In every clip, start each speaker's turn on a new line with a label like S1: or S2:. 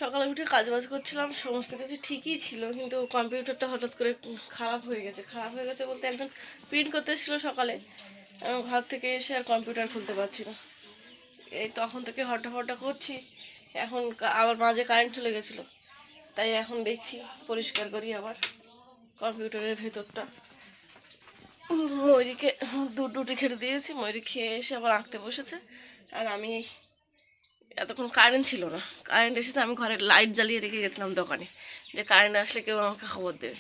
S1: সকালে উঠে কাজবাজ করছিলাম, সমস্ত কিছু ঠিকই ছিল, কিন্তু কম্পিউটারটা হঠাৎ করে খারাপ হয়ে গেছে। খারাপ হয়ে গেছে বলতে একজন প্রিন্ট করতে এসেছিলো সকালে, ঘর থেকে এসে আর কম্পিউটার খুলতে পারছি না। এই তখন থেকে হটা করছি। এখন আবার মাঝে কারেন্ট চলে গেছিলো, তাই এখন দেখছি পরিষ্কার করি আবার কম্পিউটারের ভেতরটা। ময়ূরীকে দুধ রুটি খেতে দিয়েছি, ময়ূরী খেয়ে এসে আবার আঁকতে বসেছে। আর আমি এতক্ষণ কারেন্ট ছিল না, কারেন্ট এসেছে, আমি ঘরে লাইট জ্বালিয়ে রেখে গেছিলাম দোকানে, যে কারেন্ট আসলে কেউ আমাকে খবর দেবে।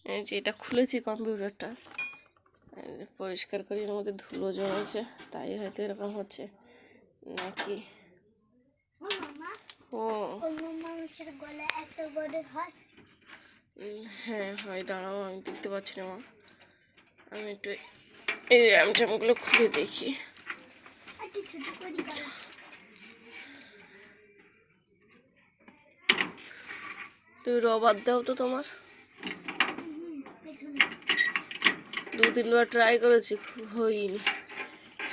S1: এই যে এটা খুলেছি কম্পিউটারটা, পরিষ্কার করি, এর মধ্যে ধুলো জমেছে, তাই হয়তো এরকম হচ্ছে নাকি। ও হ্যাঁ হয়, দাঁড়াও আমি দেখতে পাচ্ছি না মা, আমি একটু এই র্যামট্যামগুলো খুলে দেখি। তুমি রবার দাও তো, তোমার 2-3বার ট্রাই করেছি, হয়নি,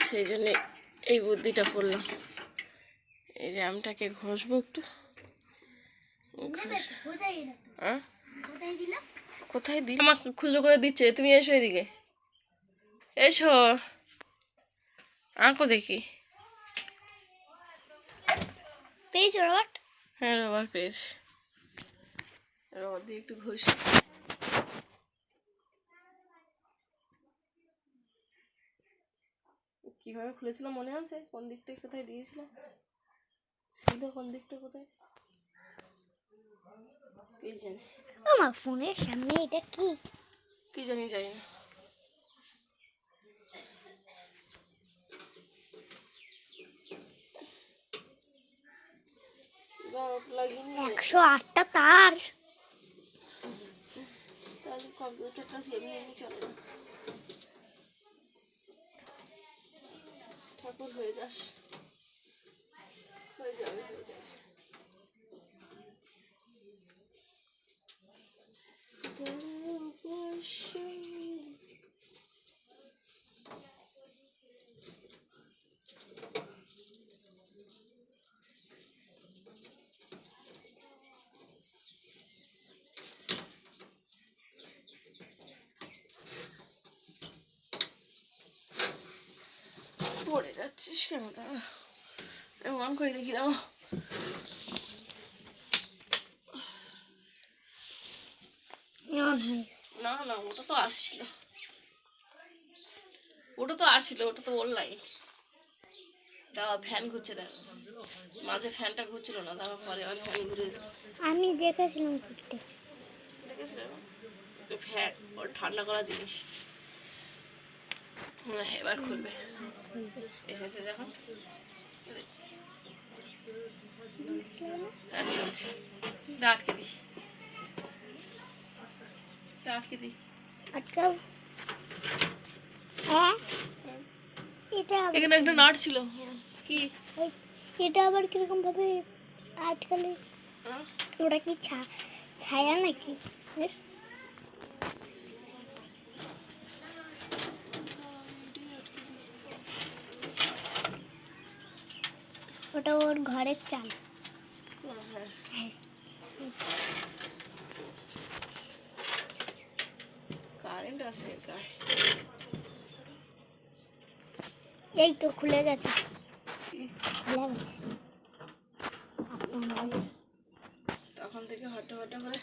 S1: সেই জন্যে এই বুদ্ধিটা করলাম। এই র্যামটাকে ঘষবো একটু। কোথায় দিল? আমাকে খুঁজো করে দিচ্ছে, তুমি এসো এদিকে, এসো আঁকো দেখি।
S2: পেয়েছো রবার?
S1: হ্যাঁ রবার পেয়েছি, রবার দিয়ে একটু ঘষি। কিভাবে খুলেছিলাম মনে আছে? কোন দিকটা কোথায় দিয়েছিলাম, ছিল কোন দিকটা কোথায় কি জানি।
S2: আমার ফোনের সামনে এটা কি
S1: কি জানি, জানি না। লাগিনি
S2: 108টা তার।
S1: তাহলে কম্পিউটারটা এমনি এমনি চলে না। ঠাকুর হয়ে যাস, হয়ে যাবে হয়ে যাবে। পড়ে যাচ্ছিস কেন? দাঁড়া আমি অন করে দেখি। দাও না না, ওটা তো আসছিল, ওটা তো অনলাইন। দাও ফ্যান ঘুরছে, দেখো মাঝে ফ্যানটা ঘুরছিল না, তারপর পরে আমি ফ্যান ঘুরে
S2: আমি দেখেছিলাম ঘুরতে,
S1: দেখেছিলাম। ফ্যান ওর ঠান্ডা করা জিনিস। হ্যাঁ এবার খুলবে, এসেছে যখন। আটকে দিই, আটকে দিই।
S2: আটকাও। হ্যাঁ এটা
S1: এখানে একটা নাট ছিল, কি
S2: এটা আবার কিরকম ভাবে আটকালে? ওটা কি ছায়া নাকি? ওটা ওর ঘরের চাল।
S1: কারেন্ট আছে গায়ে।
S2: এই তো খুলে গেছে, খুলে গেছে।
S1: তখন থেকে হটা করে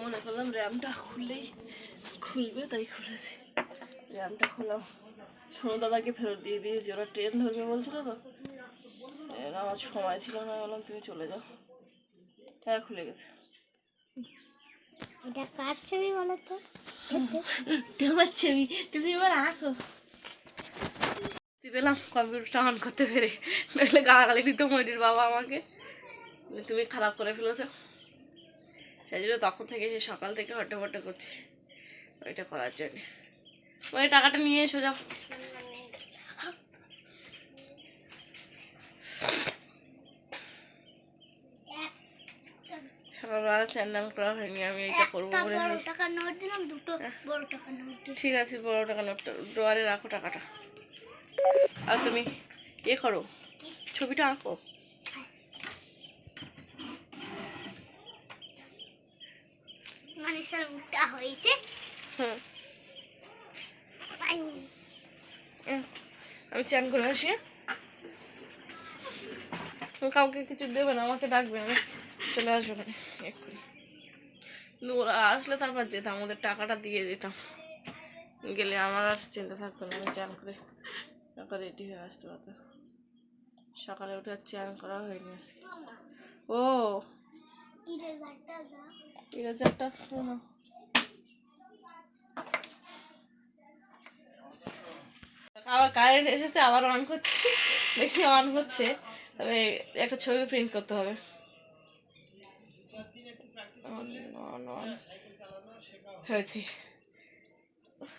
S1: মনে করলাম র্যামটা খুলবে, তাই খুলেছি। র্যামটা খোলাম, সোনু দাদাকে ফেরত দিয়ে দিয়েছি, ওরা ট্রেন ধরবে বলছিল তো, আমার সময় ছিল না, বললাম তুমি চলে যাও। হ্যাঁ খুলে গেছে।
S2: এটা কার ছবি বলো তো?
S1: তোমার ছবি, তুমি এবার আঁকো। পেলাম কম্পিউটারটা অন করতে পেরে, নইলে গালাগালি দিত ময়ূরীর বাবা আমাকে, তুমি খারাপ করে ফেলেছো। সেই জন্য তখন থেকে সে সকাল থেকে হট্টা করছে ওইটা করার জন্য। ওই টাকাটা নিয়ে এসো, যাও। সকালবেলা চ্যান্ডাল করা হয়নি, আমি এইটা করবো বলে। ঠিক আছে, বড় টাকা নোটটা ড্রয়ারে রাখো টাকাটা। আর তুমি করো, ছবিটা আঁকো।
S2: বিশাল মোটা হয়েছে।
S1: হ্যাঁ আমি চান করে আসি। কাউকে কিছু দেবে না, আমাকে ডাকবে, আমি চলে আসবো না এক্ষুনি। কিন্তু ওরা আসলে তারপর যেতাম, ওদের টাকাটা দিয়ে দিতাম, গেলে আমার আর চিন্তা থাকতো না, আমি চান করে টাকা রেডি হয়ে আসতে পারতাম। সকালে উঠে আর চান করা হয়নি আজকে। ও ইরেজারটা আবার কারেন্ট এসেছে, আবার অন করছে, দেখি অন করছে, তবে একটা ছবি প্রিন্ট করতে হবে। হয়েছে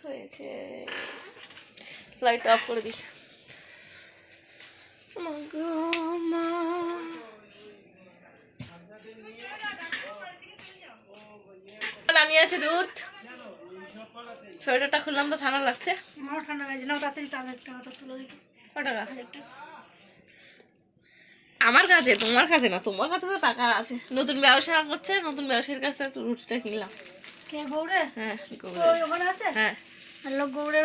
S1: হয়েছে, লাইট অফ করে দিই। দাঁড়িয়ে আছে দুধ, সোয়েটারটা খুললাম তো ঠান্ডা লাগছে।
S3: আমার ঠান্ডা লাগছে না, তাড়াতাড়ি তাদের টাকাটা তুলে দিই।
S1: ক টাকা? আমার কাছে, তোমার কাছে না, তোমার কাছে তো টাকা আছে। নতুন ব্যবসা করছে, নতুন ব্যবসায়ীর কাছ থেকে রুটিটা কিনলাম।
S3: কে গৌড়ে?
S1: হ্যাঁ
S3: তো ওখানে আছে?
S1: হ্যাঁ
S3: আর লোক গৌড়ের